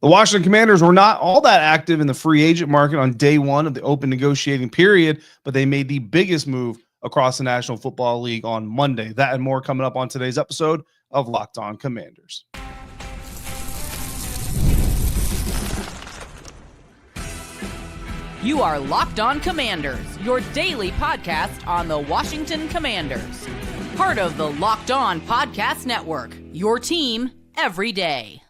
The Washington Commanders were not all that active in the free agent market on day one of the open negotiating period, but they made the biggest move across the National Football League on Monday. That and more coming up on today's episode of Locked On Commanders. You are Locked On Commanders, your daily podcast on the Washington Commanders. Part of the Locked On Podcast Network, your team every day.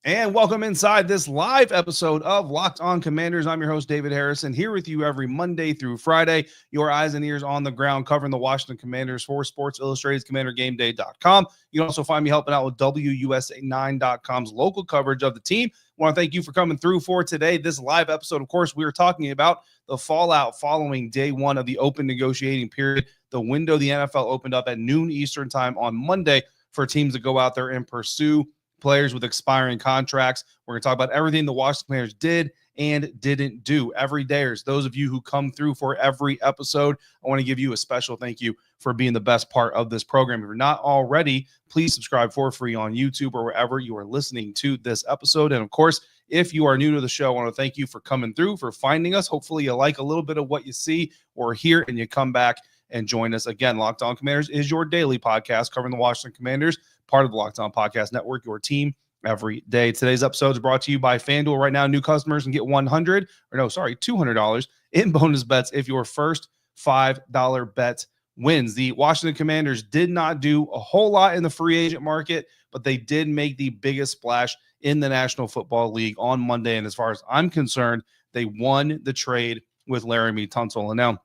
And welcome inside this live episode of Locked On Commanders. I'm your host, David Harrison, here with you every Monday through Friday. Your eyes and ears on the ground covering the Washington Commanders for Sports Illustrated's CommanderGameDay.com. You can also find me helping out with WUSA9.com's local coverage of the team. I want to thank you for coming through for today. This live episode, of course, we are talking about the fallout following day one of the open negotiating period. The window the NFL opened up at noon Eastern time on Monday for teams to go out there and pursue players with expiring contracts. We're going to talk about everything the Washington Commanders did and didn't do. Everydayers, those of you who come through for every episode, I want to give you a special thank you for being the best part of this program. If you're not already, please subscribe for free on YouTube or wherever you are listening to this episode. And of course, if you are new to the show, I want to thank you for coming through, for finding us. Hopefully you like a little bit of what you see or hear and you come back and join us again. Locked On Commanders is your daily podcast covering the Washington Commanders, part of the Locked On Podcast Network, your team every day. Today's episode is brought to you by FanDuel. Right now, new customers can get $200 in bonus bets if your first $5 bet wins. The Washington Commanders did not do a whole lot in the free agent market, but they did make the biggest splash in the National Football League on Monday. And as far as I'm concerned, they won the trade with Laremy Tunsil. And now,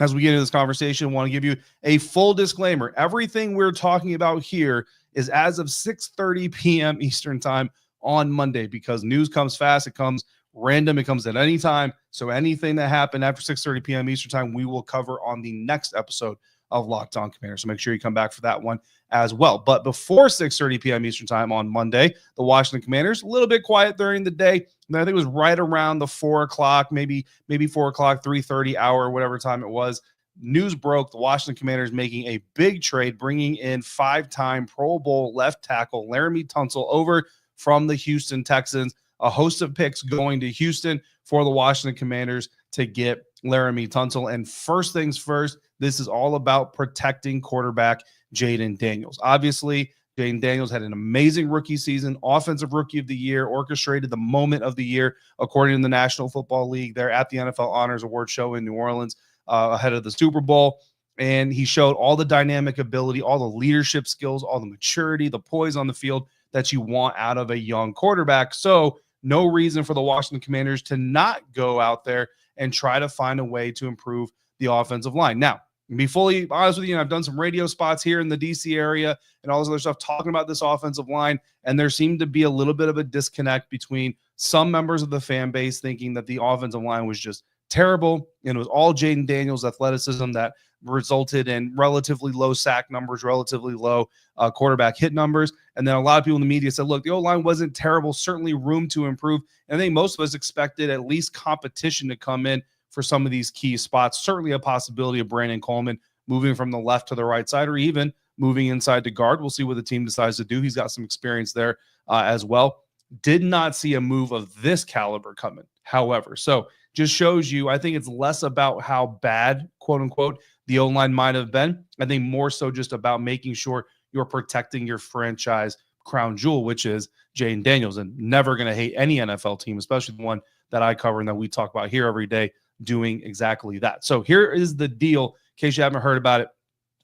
as we get into this conversation, I want to give you a full disclaimer. Everything we're talking about here is as of 6:30 p.m. Eastern time on Monday, because news comes fast, it comes random, it comes at any time. So anything that happened after 6:30 p.m. Eastern time, we will cover on the next episode of Locked On Commanders. So make sure you come back for that one as well. But before 6:30 p.m. Eastern time on Monday, the Washington Commanders, a little bit quiet during the day. And I think it was right around the 4 o'clock, maybe 4 o'clock, 3:30 hour, whatever time it was. News broke, the Washington Commanders making a big trade, bringing in 5-time Pro Bowl left tackle Laremy Tunsil over from the Houston Texans. A host of picks going to Houston for the Washington Commanders to get Laremy Tunsil. And first things first, this is all about protecting quarterback Jayden Daniels. Obviously, Jayden Daniels had an amazing rookie season, offensive rookie of the year, orchestrated the moment of the year, according to the National Football League. They're at the NFL Honors Award show in New Orleans ahead of the Super Bowl. And he showed all the dynamic ability, all the leadership skills, all the maturity, the poise on the field that you want out of a young quarterback. So no reason for the Washington Commanders to not go out there and try to find a way to improve the offensive line. Now, to be fully honest with you, I've done some radio spots here in the DC area and all this other stuff talking about this offensive line, and there seemed to be a little bit of a disconnect between some members of the fan base thinking that the offensive line was just terrible, and it was all Jayden Daniels' athleticism that resulted in relatively low sack numbers, relatively low quarterback hit numbers. And then a lot of people in the media said, look, the O-line wasn't terrible, certainly room to improve. And I think most of us expected at least competition to come in for some of these key spots. Certainly a possibility of Brandon Coleman moving from the left to the right side, or even moving inside to guard. We'll see what the team decides to do. He's got some experience there as well. Did not see a move of this caliber coming, however. So just shows you, I think it's less about how bad, quote unquote, the O-line might have been. I think more so just about making sure you're protecting your franchise crown jewel, which is Jayden Daniels. And never going to hate any NFL team, especially the one that I cover and that we talk about here every day, doing exactly that. So here is the deal, in case you haven't heard about it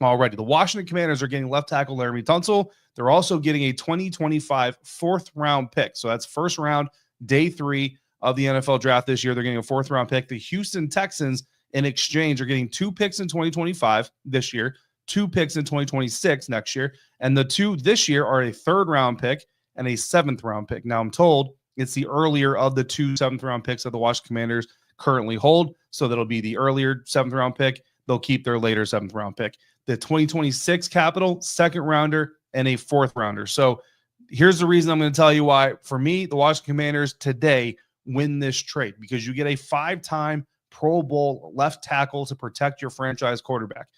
already. The Washington Commanders are getting left tackle Laremy Tunsil. They're also getting a 2025 4th-round pick. So that's first round, day 3 of the NFL draft this year. They're getting a 4th-round pick. The Houston Texans, in exchange, are getting 2 picks in 2025 this year, 2 picks in 2026 next year, and the 2 this year are a 3rd-round pick and a 7th-round pick. Now, I'm told it's the earlier of the 2 7th-round picks that the Washington Commanders currently hold, so that'll be the earlier 7th-round pick. They'll keep their later 7th-round pick. The 2026 capital, 2nd-rounder, and a 4th-rounder. So here's the reason I'm going to tell you why. For me, the Washington Commanders today win this trade, because you get a 5-time Pro Bowl left tackle to protect your franchise quarterback.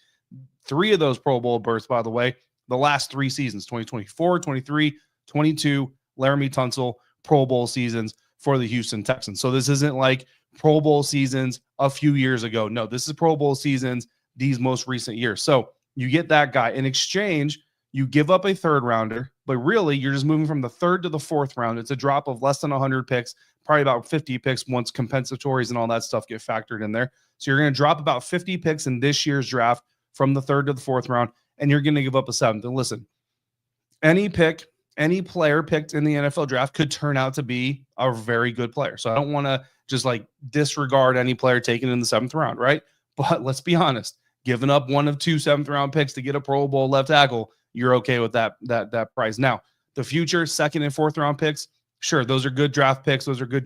3 of those Pro Bowl berths, by the way, the last 3 seasons, 2024, 23, 22, Laremy Tunsil Pro Bowl seasons for the Houston Texans. So this isn't like Pro Bowl seasons a few years ago. No, this is Pro Bowl seasons these most recent years. So you get that guy. In exchange, you give up a third rounder, but really you're just moving from the third to the fourth round. It's a drop of less than 100 picks, probably about 50 picks once compensatories and all that stuff get factored in there. So you're going to drop about 50 picks in this year's draft from the third to the fourth round, and you're going to give up a seventh. And listen, any player picked in the NFL draft could turn out to be a very good player. So I don't want to just like disregard any player taken in the seventh round, right? But let's be honest, giving up one of 2 seventh-round picks to get a Pro Bowl left tackle, you're okay with that price. Now, the future second and fourth round picks, sure, those are good draft picks. That's good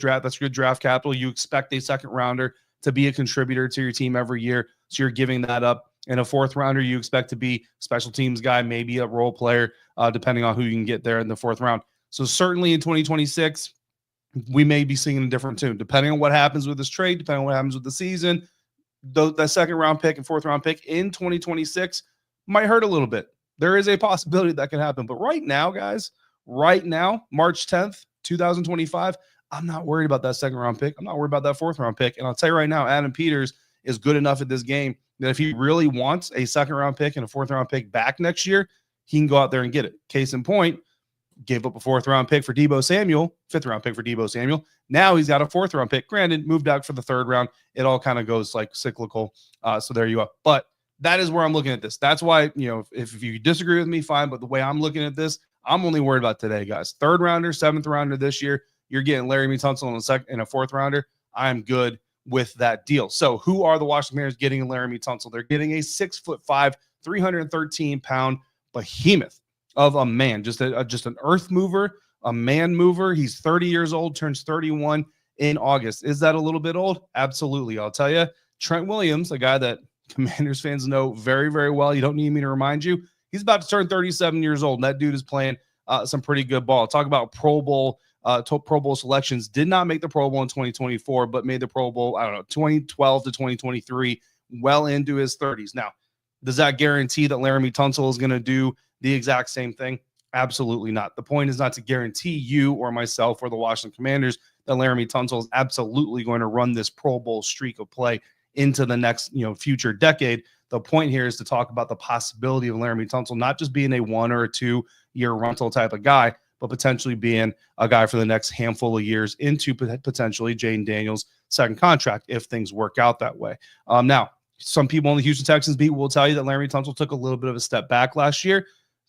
draft capital. You expect a second rounder to be a contributor to your team every year, so you're giving that up. And a fourth rounder, you expect to be special teams guy, maybe a role player, depending on who you can get there in the fourth round. So certainly in 2026, we may be singing a different tune, depending on what happens with this trade, depending on what happens with the season. That second round pick and fourth round pick in 2026 might hurt a little bit. There is a possibility that can happen. But right now, guys, March 10th, 2025, I'm not worried about that second round pick. I'm not worried about that fourth round pick. And I'll tell you right now, Adam Peters is good enough at this game that if he really wants a second round pick and a fourth round pick back next year, he can go out there and get it. Case in point, gave up a fourth round pick for Deebo Samuel, fifth round pick for Deebo Samuel. Now he's got a fourth round pick. Granted, moved out for the third round. It all kind of goes like cyclical. So there you go. But that is where I'm looking at this. That's why, if you disagree with me, fine. But the way I'm looking at this, I'm only worried about today, guys. Third rounder, seventh rounder this year. You're getting Laremy Tunsil in a fourth rounder. I'm good with that deal. So who are the Washington Commanders getting in Laremy Tunsil? They're getting a 6'5", 313-pound behemoth of a man, just an earth mover, a man mover. He's 30 years old, turns 31 in August. Is that a little bit old? Absolutely. I'll tell you, Trent Williams, a guy that Commanders fans know very, very well. You don't need me to remind you. He's about to turn 37 years old, and that dude is playing some pretty good ball. Talk about Pro Bowl selections. Did not make the Pro Bowl in 2024, but made the Pro Bowl, 2012 to 2023, well into his 30s. Now, does that guarantee that Laremy Tunsil is going to do the exact same thing? Absolutely not. The point is not to guarantee you or myself or the Washington Commanders that Laremy Tunsil is absolutely going to run this Pro Bowl streak of play into the next, future decade. The point here is to talk about the possibility of Laremy Tunsil not just being a 1 or a 2 year rental type of guy, but potentially being a guy for the next handful of years into potentially Jaden Daniels' second contract if things work out that way. Now, some people on the Houston Texans beat will tell you that Laremy Tunsil took a little bit of a step back last year.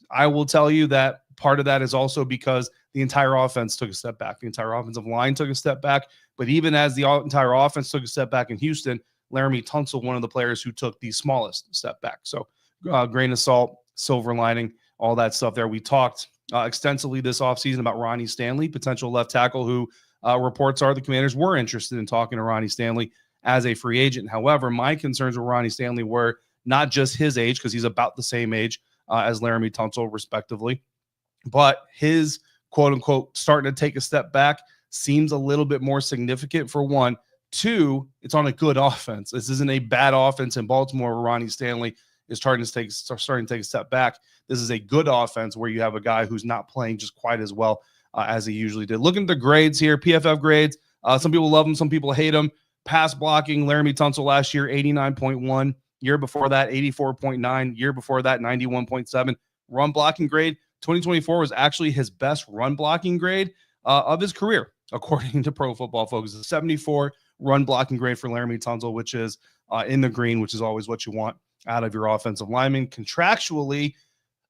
I will tell you that part of that is also because the entire offense took a step back. The entire offensive line took a step back. But even as the entire offense took a step back in Houston, Laremy Tunsil, one of the players who took the smallest step back. So grain of salt, silver lining, all that stuff there. We talked extensively this offseason about Ronnie Stanley, potential left tackle, who reports are the Commanders were interested in talking to Ronnie Stanley as a free agent. However, my concerns with Ronnie Stanley were not just his age, because he's about the same age as Laremy Tunsil, respectively, but his quote-unquote starting to take a step back seems a little bit more significant, for one. Two, it's on a good offense. This isn't a bad offense in Baltimore where Ronnie Stanley is starting to take a step back. This is a good offense where you have a guy who's not playing just quite as well as he usually did. Looking at the grades here, PFF grades, some people love them, some people hate them. Pass blocking, Laremy Tunsil last year, 89.1. Year before that, 84.9. Year before that, 91.7. Run blocking grade, 2024 was actually his best run blocking grade of his career, according to Pro Football Focus. A 74 run blocking grade for Laremy Tunsil, which is in the green, which is always what you want out of your offensive lineman. Contractually,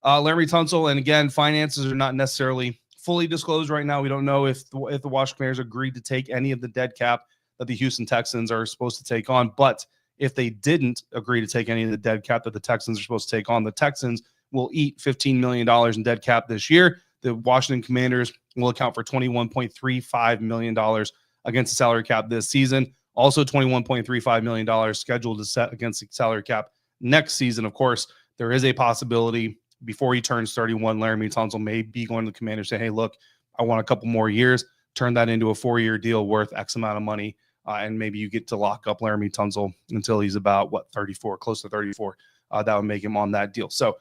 Laremy Tunsil, and again, finances are not necessarily fully disclosed right now. We don't know if the Washington Commanders agreed to take any of the dead cap that the Houston Texans are supposed to take on. But if they didn't agree to take any of the dead cap that the Texans are supposed to take on, the Texans will eat $15 million in dead cap this year. The Washington Commanders will account for $21.35 million against the salary cap this season. Also $21.35 million scheduled to set against the salary cap next season. Of course, there is a possibility before he turns 31, Laremy Tunsil may be going to the Commanders, say, hey, look, I want a couple more years, turn that into a 4-year deal worth X amount of money. And maybe you get to lock up Laremy Tunsil until he's about, 34, close to 34. That would make him on that deal. So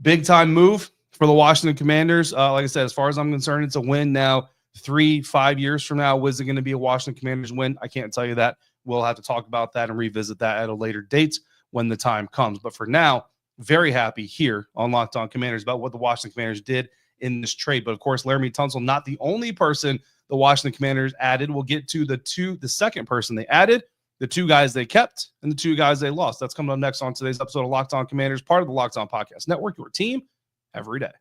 big time move for the Washington Commanders. Like I said, as far as I'm concerned, it's a win now 3-5 years from now, was it going to be a Washington Commanders win? I can't tell you that. We'll have to talk about that and revisit that at a later date when the time comes. But for now, very happy here on Locked On Commanders about what the Washington Commanders did in this trade. But of course, Laremy Tunsil, not the only person the Washington Commanders added. We'll get to the second person they added, the two guys they kept, and the two guys they lost. That's coming up next on today's episode of Locked On Commanders, part of the Locked On Podcast Network, your team every day.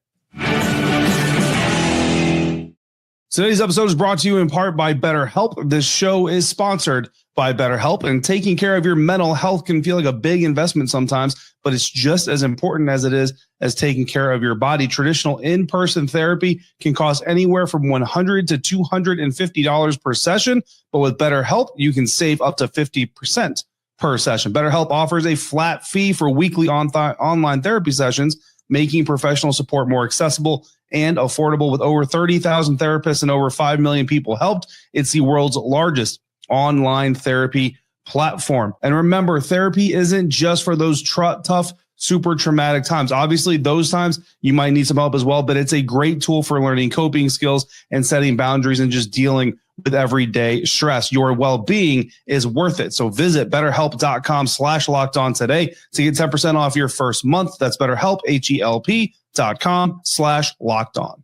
Today's episode is brought to you in part by BetterHelp. This show is sponsored by BetterHelp, and taking care of your mental health can feel like a big investment sometimes, but it's just as important as it is as taking care of your body. Traditional in-person therapy can cost anywhere from $100 to $250 per session, but with BetterHelp, you can save up to 50% per session. BetterHelp offers a flat fee for weekly online therapy sessions, making professional support more accessible and affordable. With over 30,000 therapists and over 5 million people helped, it's the world's largest online therapy platform. And remember, therapy isn't just for those tough, super traumatic times. Obviously, those times you might need some help as well, but it's a great tool for learning coping skills and setting boundaries and just dealing with everyday stress. Your well-being is worth it. So visit betterhelp.com/lockedon today to get 10% off your first month. That's BetterHelp, HELP.com/lockedon.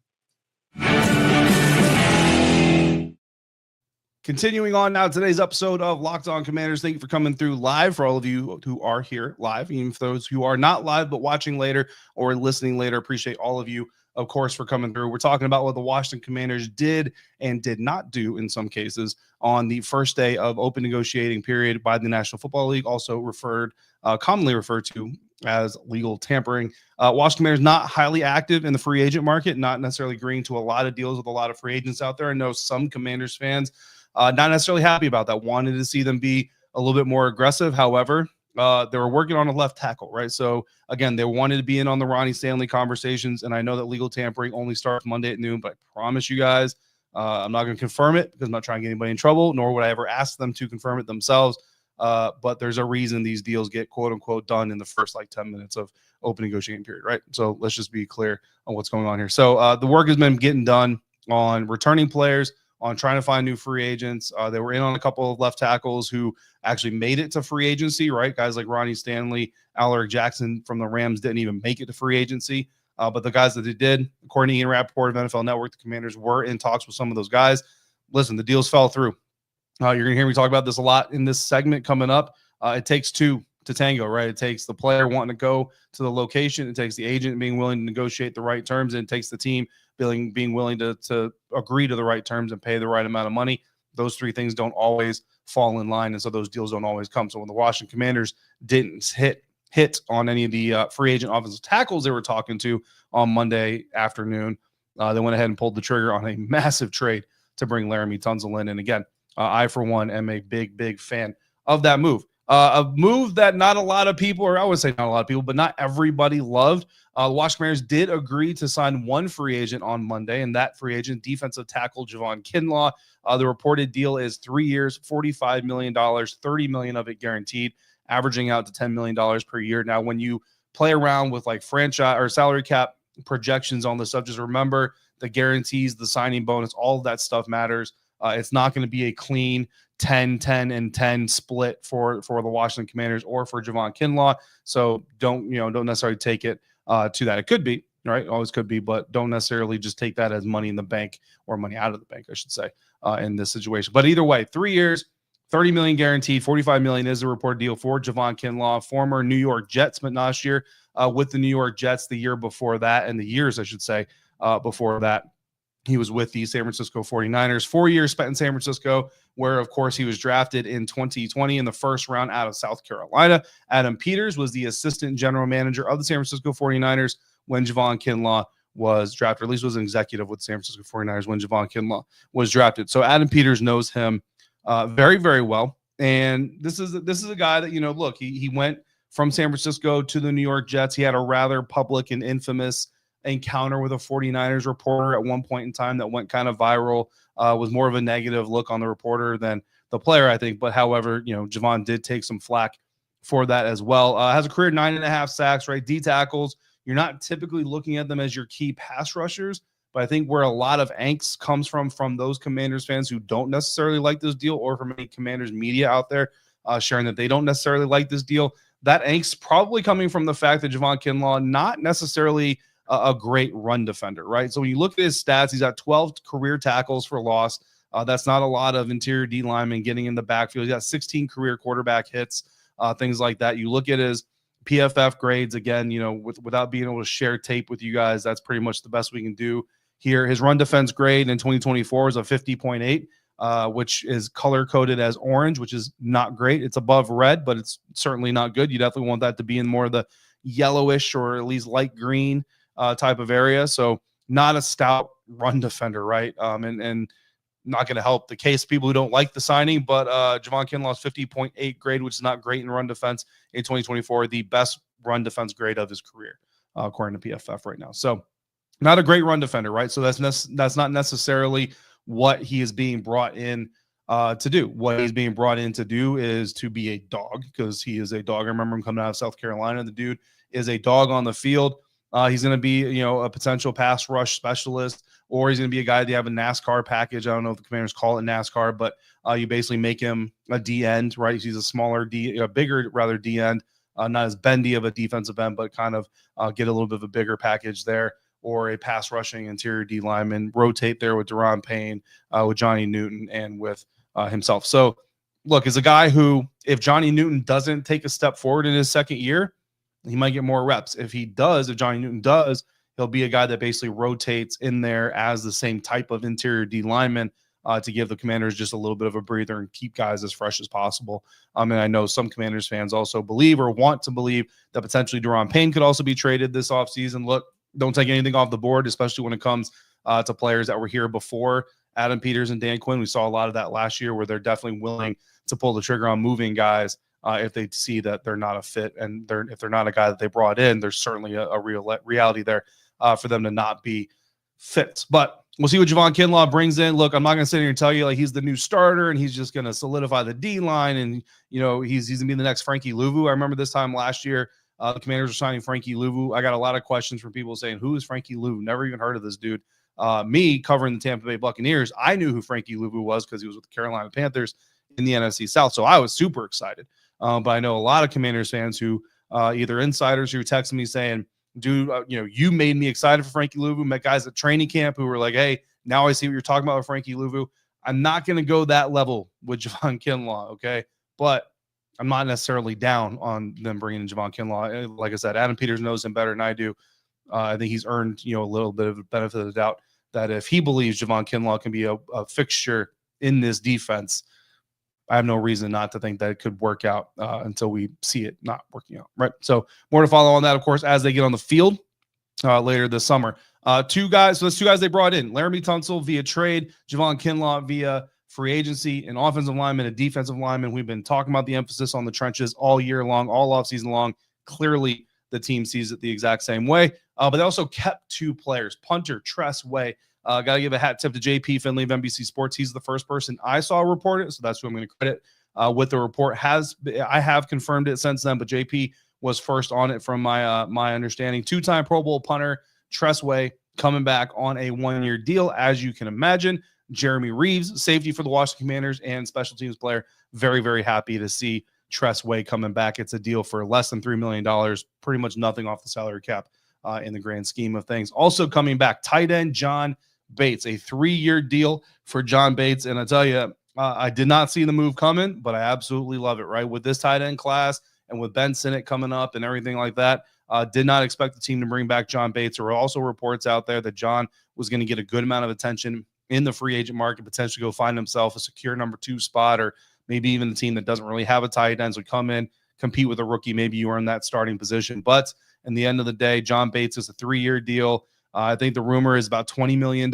Continuing on now, today's episode of Locked On Commanders. Thank you for coming through live. For all of you who are here live, even for those who are not live but watching later or listening later, appreciate all of you, of course, for coming through. We're talking about what the Washington Commanders did and did not do in some cases on the first day of open negotiating period by the National Football League, also commonly referred to as legal tampering. Washington Commanders not highly active in the free agent market, not necessarily agreeing to a lot of deals with a lot of free agents out there. I know some Commanders fans not necessarily happy about that, wanted to see them be a little bit more aggressive. However, they were working on a left tackle, right? So again, they wanted to be in on the Ronnie Stanley conversations. And I know that legal tampering only starts Monday at noon, but I promise you guys, I'm not going to confirm it because I'm not trying to get anybody in trouble, nor would I ever ask them to confirm it themselves. But there's a reason these deals get quote unquote done in the first 10 minutes of open negotiating period, right? So let's just be clear on what's going on here. So the work has been getting done on returning players, on trying to find new free agents. They were in on a couple of left tackles who actually made it to free agency, right? Guys like Ronnie Stanley, Alaric Jackson from the Rams didn't even make it to free agency. But the guys that they did, according to Ian Rappaport of NFL Network, the Commanders were in talks with some of those guys. Listen, the deals fell through. You're going to hear me talk about this a lot in this segment coming up. It takes two to tango, right? It takes the player wanting to go to the location. It takes the agent being willing to negotiate the right terms. And it takes the team being willing to agree to the right terms and pay the right amount of money. Those three things don't always fall in line, and so those deals don't always come. So when the Washington Commanders didn't hit on any of the free agent offensive tackles they were talking to on Monday afternoon, they went ahead and pulled the trigger on a massive trade to bring Laremy Tunsil in. And again, I, for one, am a big fan of that move. A move that not a lot of people, or I would say not a lot of people, but not everybody loved. The Washington Commanders did agree to sign one free agent on Monday, and that free agent, defensive tackle Javon Kinlaw. The reported deal is 3 years, $45 million, $30 million of it guaranteed, averaging out to $10 million per year. Now, when you play around with franchise or salary cap projections on this stuff, just remember the guarantees, the signing bonus, all of that stuff matters. It's not going to be a clean 10, 10, and 10 split for the Washington Commanders or for Javon Kinlaw. So don't necessarily take it to that. It could be, right? Always could be, but don't necessarily just take that as money in the bank or money out of the bank, I should say, in this situation. But either way, 3 years, $30 million guaranteed, $45 million is a reported deal for Javon Kinlaw, former New York Jets, but last year with the New York Jets, the year before that, and the years, I should say, before that. He was with the San Francisco 49ers, 4 years spent in San Francisco, where, of course, he was drafted in 2020 in the first round out of South Carolina. Adam Peters was the assistant general manager of the San Francisco 49ers when Javon Kinlaw was drafted, or at least was an executive with the San Francisco 49ers when Javon Kinlaw was drafted. So Adam Peters knows him very, very well. And this is a guy that, look, he went from San Francisco to the New York Jets. He had a rather public and infamous encounter with a 49ers reporter at one point in time that went kind of viral, was more of a negative look on the reporter than the player, I think. But however, Javon did take some flack for that as well. Has a career 9.5 sacks, right? D tackles. You're not typically looking at them as your key pass rushers, But I think where a lot of angst comes from those Commanders fans who don't necessarily like this deal, or from any Commanders media out there sharing that they don't necessarily like this deal, that angst probably coming from the fact that Javon Kinlaw, not necessarily a great run defender, right? So when you look at his stats, he's got 12 career tackles for loss. That's not a lot of interior D linemen getting in the backfield. He's got 16 career quarterback hits, things like that. You look at his PFF grades, again, without being able to share tape with you guys, that's pretty much the best we can do here. His run defense grade in 2024 is a 50.8, which is color-coded as orange, which is not great. It's above red, but it's certainly not good. You definitely want that to be in more of the yellowish or at least light green type of area. So not a stout run defender, right? And not going to help the case people who don't like the signing, but Javon Kinlaw's 50.8 grade, which is not great in run defense in 2024, the best run defense grade of his career, according to PFF right now. So not a great run defender, right? So that's not necessarily what he is being brought in to do. What he's being brought in to do is to be a dog, because he is a dog. I remember him coming out of South Carolina. The dude is a dog on the field. He's going to be, a potential pass rush specialist, or he's going to be a guy that you have a NASCAR package. I don't know if the Commanders call it NASCAR, but you basically make him a D end, right? He's a smaller bigger rather D end, not as bendy of a defensive end, but kind of get a little bit of a bigger package there, or a pass rushing interior D lineman, rotate there with Deron Payne, with Johnny Newton, and with himself. So look, as a guy who, if Johnny Newton doesn't take a step forward in his second year, he might get more reps. If Johnny Newton does, he'll be a guy that basically rotates in there as the same type of interior D lineman to give the Commanders just a little bit of a breather and keep guys as fresh as possible. And I know some Commanders fans also believe, or want to believe, that potentially Deron Payne could also be traded this offseason. Look, don't take anything off the board, especially when it comes to players that were here before Adam Peters and Dan Quinn. We saw a lot of that last year, where they're definitely willing to pull the trigger on moving guys if they see that they're not a fit, and if they're not a guy that they brought in, there's certainly a real reality there for them to not be fits. But we'll see what Javon Kinlaw brings in. Look, I'm not going to sit here and tell you like he's the new starter and he's just going to solidify the D line and he's going to be the next Frankie Louvu. I remember this time last year, the Commanders were signing Frankie Louvu. I got a lot of questions from people saying, who is Frankie Louvu? Never even heard of this dude. Me covering the Tampa Bay Buccaneers, I knew who Frankie Louvu was because he was with the Carolina Panthers in the NFC South. So I was super excited. But I know a lot of Commanders fans who either insiders who texted me saying, dude, you made me excited for Frankie Louvu. Met guys at training camp who were like, hey, now I see what you're talking about with Frankie Louvu. I'm not going to go that level with Javon Kinlaw, okay? But I'm not necessarily down on them bringing in Javon Kinlaw. Like I said, Adam Peters knows him better than I do. I think he's earned a little bit of a benefit of the doubt that if he believes Javon Kinlaw can be a fixture in this defense, I have no reason not to think that it could work out until we see it not working out, right? So more to follow on that, of course, as they get on the field later this summer. Two guys they brought in: Laremy Tunsil via trade, Javon Kinlaw via free agency, an offensive lineman, a defensive lineman. We've been talking about the emphasis on the trenches all year long, all offseason long. Clearly, the team sees it the exact same way. But they also kept two players: punter Tress Way. Got to give a hat tip to JP Finley of NBC Sports. He's the first person I saw report it, so that's who I'm going to credit with the report. I have confirmed it since then, but JP was first on it from my understanding. Two-time Pro Bowl punter Tress Way coming back on a one-year deal, as you can imagine. Jeremy Reeves, safety for the Washington Commanders and special teams player. Very, very happy to see Tress Way coming back. It's a deal for less than $3 million, pretty much nothing off the salary cap in the grand scheme of things. Also coming back, tight end John Bates, a 3-year deal for John Bates. And I tell you, I did not see the move coming, but I absolutely love it, right? With this tight end class and with Ben Sinnott coming up and everything like that, did not expect the team to bring back John Bates. There were also reports out there that John was going to get a good amount of attention in the free agent market, potentially go find himself a secure number 2 spot, or maybe even the team that doesn't really have a tight end would come in, compete with a rookie. Maybe you earn that starting position. But in the end of the day, John Bates is a 3-year deal. I think the rumor is about $20 million.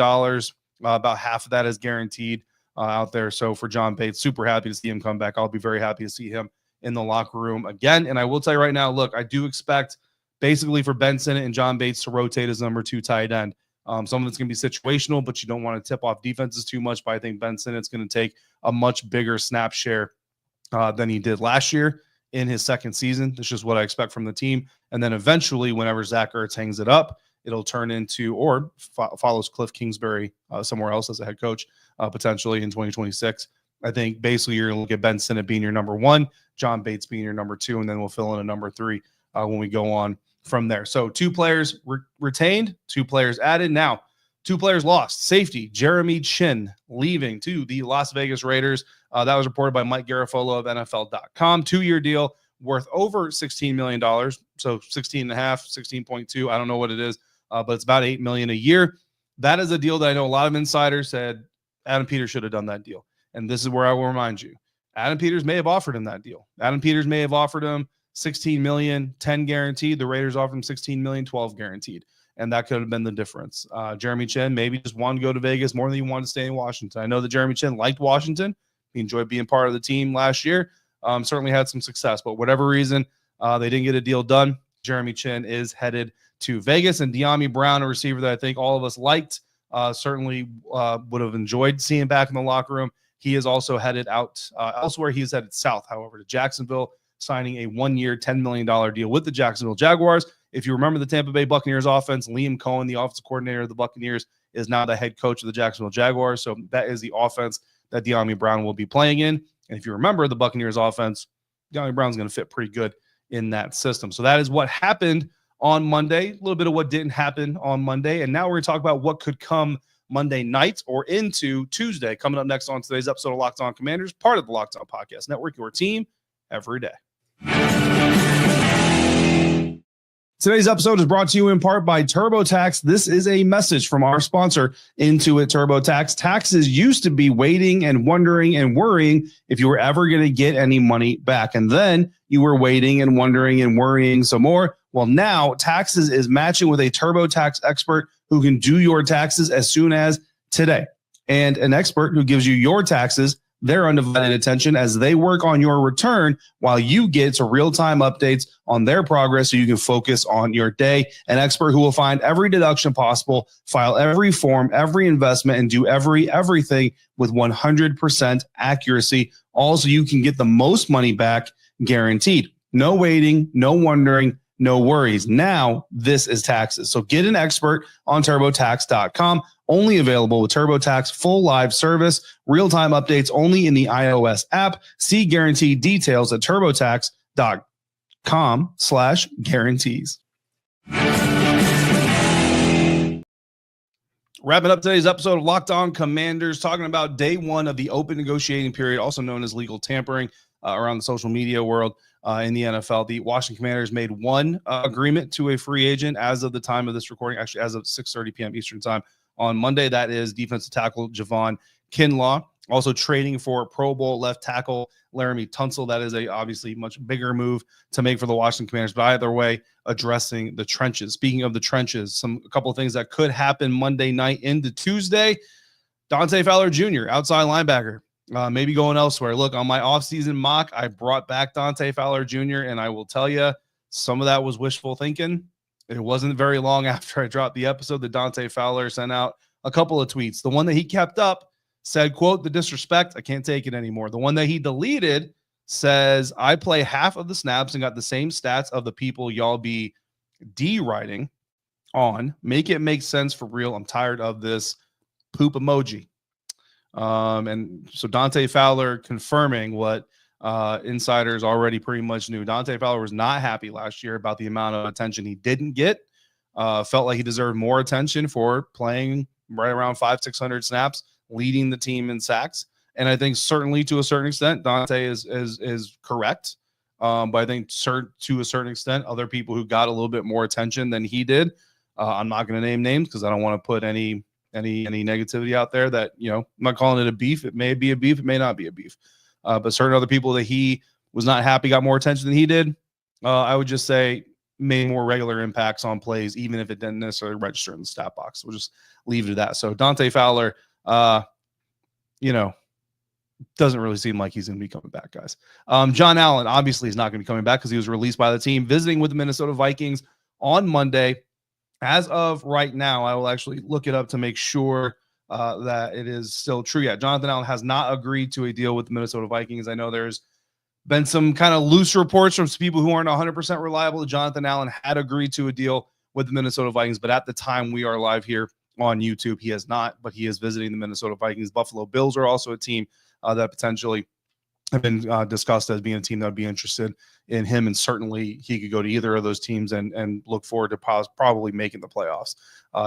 About half of that is guaranteed out there. So for John Bates, super happy to see him come back. I'll be very happy to see him in the locker room again. And I will tell you right now, look, I do expect basically for Ben Sinnott and John Bates to rotate as number 2 tight end. Some of it's going to be situational, but you don't want to tip off defenses too much. But I think Ben Sinnott's going to take a much bigger snap share than he did last year in his second season. This is what I expect from the team. And then eventually, whenever Zach Ertz hangs it up it'll turn into, or follows Cliff Kingsbury somewhere else as a head coach potentially in 2026. I think basically you're going to look at Ben Sinnott being your number 1, John Bates being your number 2, and then we'll fill in a number 3 when we go on from there. So 2 players retained, 2 players added. Now, 2 players lost. Safety, Jeremy Chinn, leaving to the Las Vegas Raiders. That was reported by Mike Garafolo of NFL.com. 2-year deal worth over $16 million. So 16.5, 16.2. I don't know what it is, but it's about $8 million a year. That is a deal that I know a lot of insiders said Adam Peters should have done that deal. And this is where I will remind you, Adam Peters may have offered him that deal. Adam Peters may have offered him $16 million, 10 guaranteed. The Raiders offered him $16 million, 12 guaranteed. And that could have been the difference. Jeremy Chinn maybe just wanted to go to Vegas more than he wanted to stay in Washington. I know that Jeremy Chinn liked Washington. He enjoyed being part of the team last year. Certainly had some success. But whatever reason, they didn't get a deal done. Jeremy Chinn is headed to Vegas. And Dyami Brown, a receiver that I think all of us liked, certainly would have enjoyed seeing back in the locker room. He is also headed out elsewhere. He is headed south, however, to Jacksonville, signing a 1-year, $10 million deal with the Jacksonville Jaguars. If you remember the Tampa Bay Buccaneers offense, Liam Cohen, the offensive coordinator of the Buccaneers, is now the head coach of the Jacksonville Jaguars. So that is the offense that Dyami Brown will be playing in. And if you remember the Buccaneers offense, Dyami Brown's going to fit pretty good in that system. So that is what happened on Monday, a little bit of what didn't happen on Monday. And now we're going to talk about what could come Monday night or into Tuesday. Coming up next on today's episode of Locked On Commanders, part of the Locked On Podcast Network, your team every day. Today's episode is brought to you in part by TurboTax. This is a message from our sponsor, Intuit TurboTax. Taxes used to be waiting and wondering and worrying if you were ever going to get any money back. And then you were waiting and wondering and worrying some more. Well, now Taxes is matching with a TurboTax expert who can do your taxes as soon as today. And an expert who gives you your taxes their undivided attention as they work on your return while you get to real-time updates on their progress so you can focus on your day. An expert who will find every deduction possible, file every form, every investment, and do everything with 100% accuracy. Also, you can get the most money back guaranteed. No waiting, no wondering, no worries. Now, this is taxes. So get an expert on TurboTax.com. Only available with TurboTax full live service. Real-time updates only in the iOS app. See guaranteed details at TurboTax.com/guarantees. Wrapping up today's episode of Locked On Commanders, talking about day 1 of the open negotiating period, also known as legal tampering around the social media world in the NFL. The Washington Commanders made one agreement to a free agent as of the time of this recording, actually as of 6:30 p.m. Eastern time on Monday. That is defensive tackle Javon Kinlaw. Also trading for Pro Bowl left tackle Laremy Tunsil. That is a obviously much bigger move to make for the Washington Commanders. But either way, addressing the trenches. Speaking of the trenches, a couple of things that could happen Monday night into Tuesday. Dante Fowler Jr., outside linebacker, maybe going elsewhere. Look, on my offseason mock, I brought back Dante Fowler Jr., and I will tell you, some of that was wishful thinking. It wasn't very long after I dropped the episode that Dante Fowler sent out a couple of tweets. The one that he kept up said, quote, "The disrespect, I can't take it anymore." The one that he deleted says, "I play half of the snaps and got the same stats of the people y'all be deriding on. Make it make sense for real. I'm tired of this poop emoji." And so Dante Fowler confirming what insiders already pretty much knew. Dante Fowler was not happy last year about the amount of attention he didn't get. Felt like he deserved more attention for playing right around 500-600 snaps, leading the team in sacks. And I think certainly to a certain extent, Dante is correct. But I think to a certain extent, other people who got a little bit more attention than he did. I'm not going to name names because I don't want to put any negativity out there that, I'm not calling it a beef. It may be a beef. It may not be a beef. But certain other people that he was not happy got more attention than he did. I would just say made more regular impacts on plays, even if it didn't necessarily register in the stat box. We'll just leave it at that. So Dante Fowler, doesn't really seem like he's going to be coming back, guys. John Allen obviously is not going to be coming back because he was released by the team, visiting with the Minnesota Vikings on Monday. As of right now, I will actually look it up to make sure that it is still true yet. Jonathan Allen has not agreed to a deal with the Minnesota Vikings. I know there's been some kind of loose reports from some people who aren't 100% reliable. Jonathan Allen had agreed to a deal with the Minnesota Vikings. But at the time we are live here on YouTube, he has not, but he is visiting the Minnesota Vikings. Buffalo Bills are also a team that potentially have been discussed as being a team that would be interested in him, and certainly he could go to either of those teams and look forward to probably making the playoffs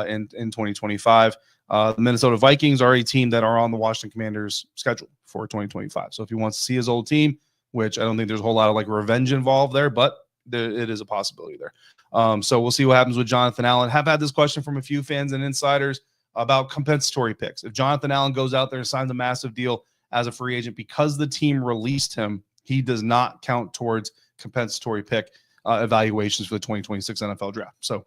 in 2025. The Minnesota Vikings are a team that are on the Washington Commanders schedule for 2025. So if he wants to see his old team, which I don't think there's a whole lot of like revenge involved there, but it is a possibility there. So we'll see what happens with Jonathan Allen. Have had this question from a few fans and insiders about compensatory picks. If Jonathan Allen goes out there and signs a massive deal as a free agent, because the team released him, he does not count towards compensatory pick evaluations for the 2026 NFL draft. So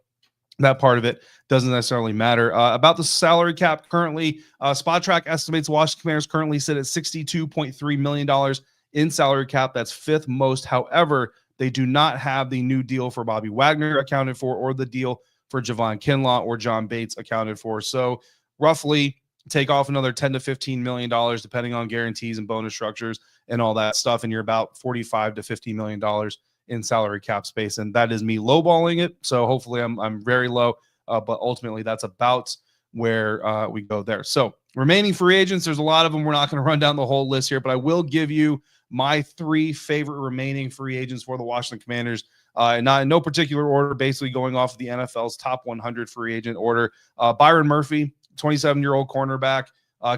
that part of it doesn't necessarily matter. About the salary cap currently, Spot Track estimates Washington Commanders currently sit at $62.3 million in salary cap. That's fifth most. However, they do not have the new deal for Bobby Wagner accounted for, or the deal for Javon Kinlaw or John Bates accounted for. So roughly take off another $10 to $15 million, depending on guarantees and bonus structures and all that stuff, and you're about $45 to $50 million in salary cap space. And that is me lowballing it. So hopefully I'm very low, but ultimately that's about where we go there. So remaining free agents, there's a lot of them. We're not going to run down the whole list here, but I will give you my three favorite remaining free agents for the Washington Commanders, not in no particular order, basically going off of the NFL's top 100 free agent order. Byron Murphy, 27-year-old cornerback,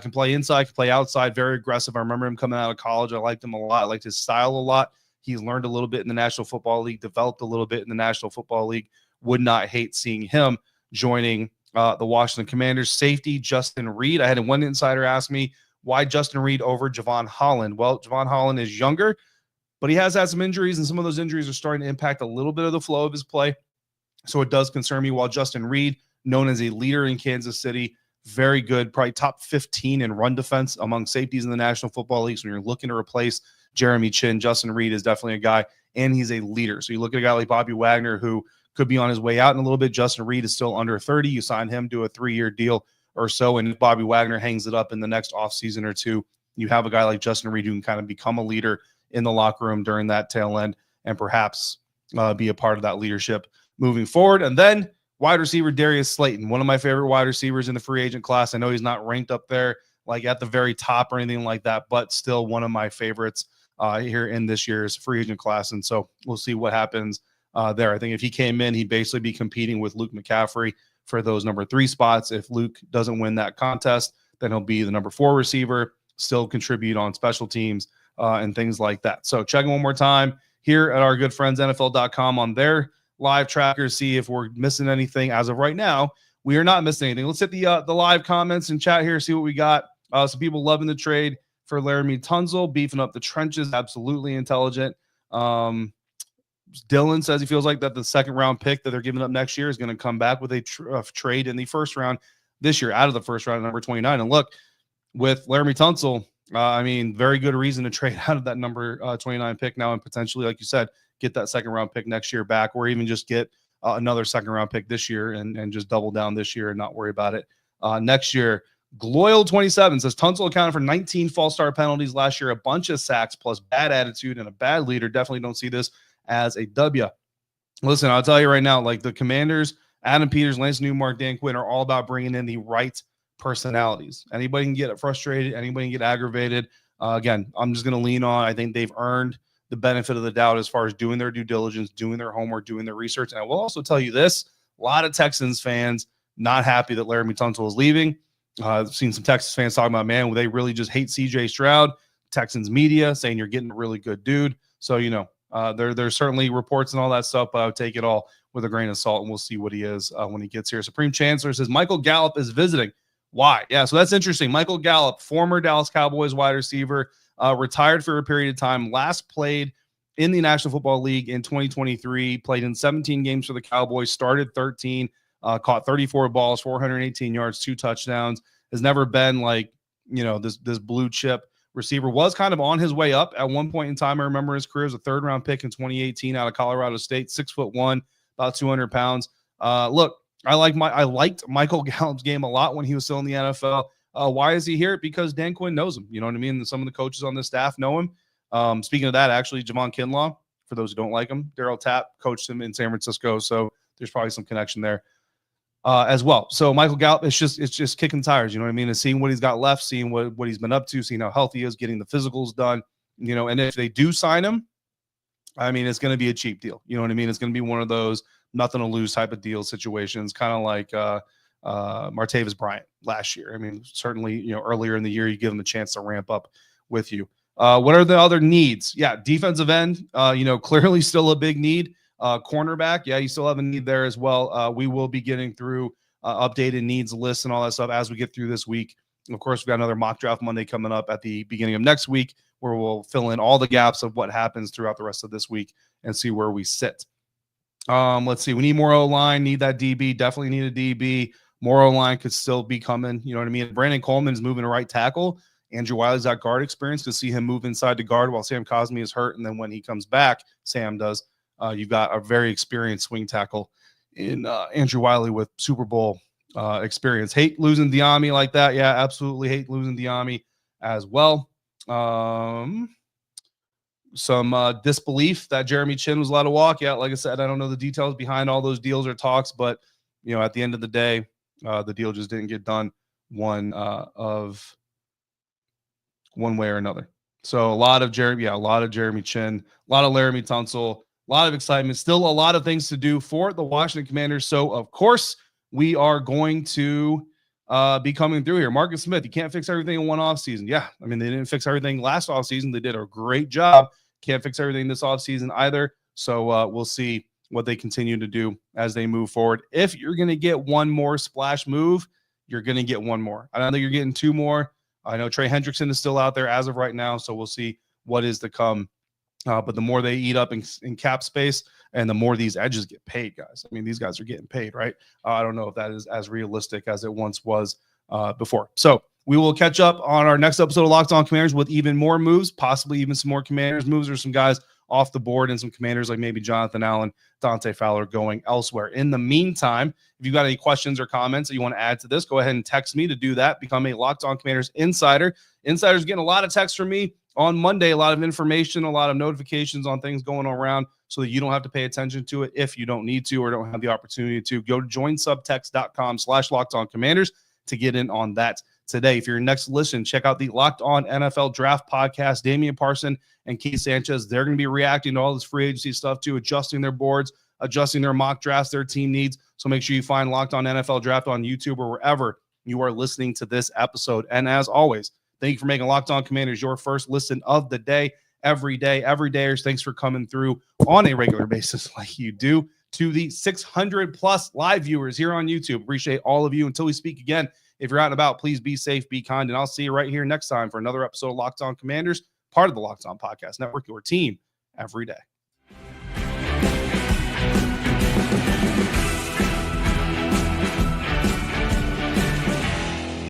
can play inside, can play outside, very aggressive. I remember him coming out of college. I liked him a lot. I liked his style a lot. He's learned a little bit in the National Football League, developed a little bit in the National Football League. Would not hate seeing him joining the Washington Commanders. Safety, Justin Reed. I had one insider ask me, why Justin Reed over Javon Holland? Well, Javon Holland is younger, but he has had some injuries, and some of those injuries are starting to impact a little bit of the flow of his play. So it does concern me. While Justin Reed, known as a leader in Kansas City, very good, probably top 15 in run defense among safeties in the National Football League. So when you're looking to replace Jeremy Chinn, Justin Reed is definitely a guy, and he's a leader. So you look at a guy like Bobby Wagner, who could be on his way out in a little bit. Justin Reed is still under 30. You sign him to a 3-year deal or so, and if Bobby Wagner hangs it up in the next offseason or two, you have a guy like Justin Reed who can kind of become a leader in the locker room during that tail end and perhaps be a part of that leadership moving forward. And then wide receiver Darius Slayton, one of my favorite wide receivers in the free agent class. I know he's not ranked up there like at the very top or anything like that, but still one of my favorites here in this year's free agent class. And so we'll see what happens there. I think if he came in, he'd basically be competing with Luke McCaffrey for those number 3 spots. If Luke doesn't win that contest, then he'll be the number 4 receiver, still contribute on special teams and things like that. So checking one more time here at our good friends NFL.com on their live trackers, see if we're missing anything. As of right now, we are not missing anything. Let's hit the live comments and chat here, see what we got. Some people loving the trade for Laremy Tunsil, beefing up the trenches, absolutely intelligent. Dylan says he feels like that the second round pick that they're giving up next year is going to come back with a trade in the first round this year, out of the first round, number 29. And look, with Laremy Tunsil, I mean, very good reason to trade out of that number 29 pick now, and potentially, like you said, get that second round pick next year back, or even just get another second round pick this year and just double down this year and not worry about it next year. Gloyle27 says Tunsil accounted for 19 false start penalties last year, a bunch of sacks plus bad attitude and a bad leader. Definitely don't see this as a W. Listen, I'll tell you right now, like the Commanders, Adam Peters, Lance Newmark, Dan Quinn are all about bringing in the right personalities. Anybody can get frustrated. Anybody can get aggravated. Again, I'm just going to lean on, I think they've earned the benefit of the doubt as far as doing their due diligence, doing their homework, doing their research. And I will also tell you this, a lot of Texans fans not happy that Laremy Tunsil is leaving. I've seen some Texas fans talking about, man, they really just hate CJ Stroud. Texans media saying you're getting a really good dude. So, you know, there's certainly reports and all that stuff, but I would take it all with a grain of salt, and we'll see what he is when he gets here. Supreme Chancellor says Michael Gallup is visiting. Why? Yeah, so that's interesting. Michael Gallup, former Dallas Cowboys wide receiver, retired for a period of time, last played in the National Football League in 2023, played in 17 games for the Cowboys, started 13, caught 34 balls, 418 yards, 2 touchdowns, has never been like, you know, this blue chip receiver. Was kind of on his way up at one point in time. I remember his career as a 3rd-round pick in 2018 out of Colorado State, 6'1", about 200 pounds. Look, I liked Michael Gallup's game a lot when he was still in the NFL. Why is he here? Because Dan Quinn knows him. You know what I mean? Some of the coaches on the staff know him. Speaking of that, actually, Javon Kinlaw, for those who don't like him, Darryl Tapp coached him in San Francisco. So there's probably some connection there as well. So Michael Gallup, it's just kicking tires. You know what I mean? And seeing what he's got left, seeing what he's been up to, seeing how healthy he is, getting the physicals done. You know, and if they do sign him, I mean, it's going to be a cheap deal. You know what I mean? It's going to be one of those nothing to lose type of deal situations, kind of like Martavis Bryant last year. I mean, certainly, you know, earlier in the year, you give them a chance to ramp up with you. What are the other needs? Yeah, defensive end, you know, clearly still a big need. Cornerback, yeah, you still have a need there as well. We will be getting through updated needs lists and all that stuff as we get through this week. And of course, we've got another mock draft Monday coming up at the beginning of next week, where we'll fill in all the gaps of what happens throughout the rest of this week and see where we sit. Let's see. We need more O-line, need that DB, definitely need a DB. More O-line could still be coming. You know what I mean? Brandon Coleman's moving to right tackle. Andrew Wiley's got guard experience. To see him move inside to guard while Sam Cosmi is hurt. And then when he comes back, Sam does. You've got a very experienced swing tackle in Andrew Wiley with Super Bowl experience. Hate losing Dyami like that. Yeah, absolutely hate losing Dyami as well. Some disbelief that Jeremy Chinn was allowed to walk. Yeah, like I said, I don't know the details behind all those deals or talks, but you know, at the end of the day, the deal just didn't get done one way or another. So a lot of Jeremy Chinn, a lot of Laremy Tunsil, a lot of excitement, still a lot of things to do for the Washington Commanders. So of course we are going to be coming through here. Marcus Smith, you can't fix everything in one offseason. Yeah, I mean, they didn't fix everything last offseason. They did a great job. Can't fix everything this offseason either. So we'll see what they continue to do as they move forward. If you're going to get one more splash move, you're going to get one more. I don't think you're getting two more. I know Trey Hendrickson is still out there as of right now, so we'll see what is to come. But the more they eat up in cap space and the more these edges get paid, guys. I mean, these guys are getting paid, right? I don't know if that is as realistic as it once was before. So we will catch up on our next episode of Locked On Commanders with even more moves, possibly even some more Commanders moves or some guys off the board and some Commanders like maybe Jonathan Allen, Dante Fowler going elsewhere. In the meantime, if you've got any questions or comments that you want to add to this, go ahead and text me to do that. Become a Locked On Commanders insider. Insiders getting a lot of texts from me on Monday, a lot of information, a lot of notifications on things going around so that you don't have to pay attention to it if you don't need to or don't have the opportunity to. Go to joinsubtext.com/LockedOnCommanders to get in on that today. If you're next listen, check out the Locked On NFL Draft Podcast. Damian Parson and Keith Sanchez, they're going to be reacting to all this free agency stuff too, adjusting their boards, adjusting their mock drafts, their team needs. So make sure you find Locked On NFL Draft on YouTube or wherever you are listening to this episode. And as always, thank you for making Locked On Commanders your first listen of the day, every day. Everydayers, thanks for coming through on a regular basis like you do. To the 600+ live viewers here on YouTube, appreciate all of you. Until we speak again, if you're out and about, please be safe, be kind, and I'll see you right here next time for another episode of Locked On Commanders, part of the Locked On Podcast Network, your team every day.